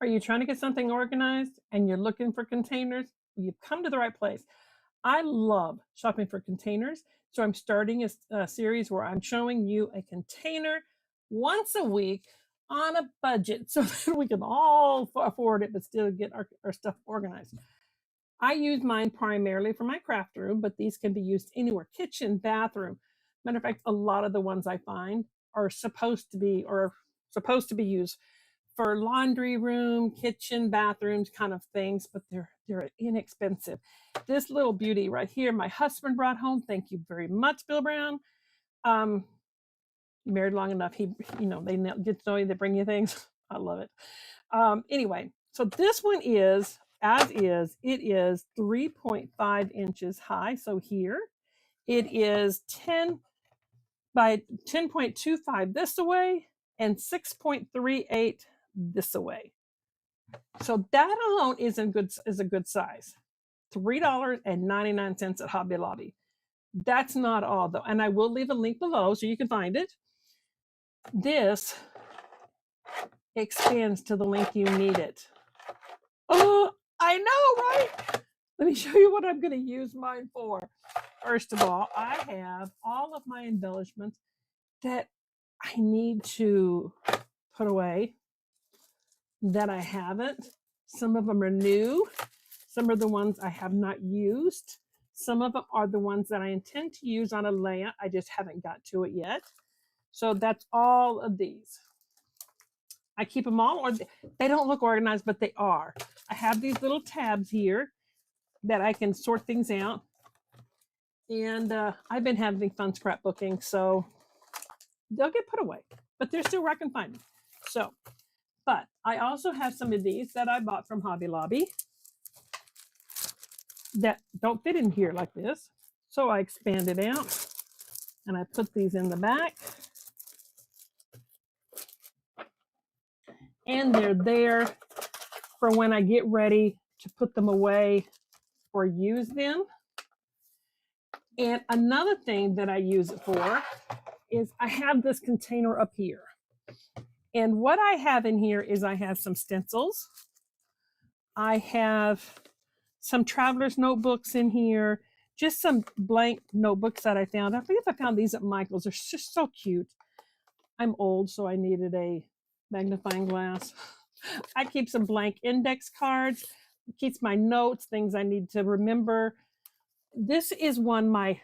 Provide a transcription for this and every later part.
Are you trying to get something organized and you're looking for containers? You've come to the right place. I love shopping for containers. So I'm starting a series where I'm showing you a container once a week on a budget so that we can all afford it, but still get our stuff organized. I use mine primarily for my craft room, but these can be used anywhere kitchen, bathroom. Matter of fact, a lot of the ones I find are supposed to be used for laundry room, kitchen, bathrooms kind of things, but they're inexpensive. This little beauty right here, my husband brought home. Thank you very much, Bill Brown. Um, you married long enough. They get to know you, they bring you things. I love it. Anyway, so this one is it is 3.5 inches high. So here it is 10 by 10.25 this away and 6.38 this away. So that alone is a good size. $3.99 at Hobby Lobby. That's not all though, and I will leave a link below so you can find it. This expands to the length you need it. Oh, I know, right? Let me show you what I'm going to use mine for. First of all, I have all of my embellishments that I need to put away that I haven't. Some of them are new. Some are the ones I have not used. Some of them are the ones that I intend to use on a layout. I just haven't got to it yet. So that's all of these. I keep them all, or they don't look organized, but they are. I have these little tabs here that I can sort things out. And I've been having fun scrapbooking, so they'll get put away, but they're still where I can find them. So, but I also have some of these that I bought from Hobby Lobby that don't fit in here like this. So I expanded out and I put these in the back. And they're there for when I get ready to put them away or use them. And another thing that I use it for is I have this container up here. And what I have in here is I have some stencils. I have some traveler's notebooks in here, just some blank notebooks that I found. I think if I found these at Michael's. They're just so cute. I'm old, so I needed a magnifying glass. I keep some blank index cards, keeps my notes, things I need to remember. This is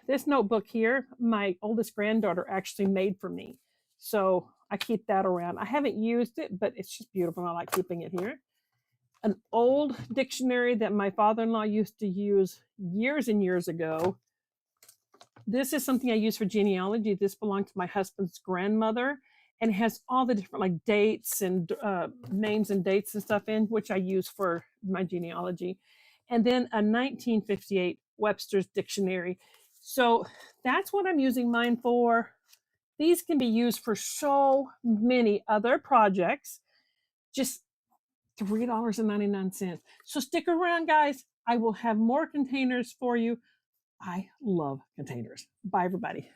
this notebook here, my oldest granddaughter actually made for me. So I keep that around. I haven't used it, but it's just beautiful. I like keeping it here. An old dictionary that my father-in-law used to use years and years ago. This is something I use for genealogy. This belonged to my husband's grandmother and it has all the different like dates and names and dates and stuff in, which I use for my genealogy. And then a 1958 Webster's Dictionary. So that's what I'm using mine for. These can be used for so many other projects. Just $3.99. So stick around, guys. I will have more containers for you. I love containers. Bye, everybody.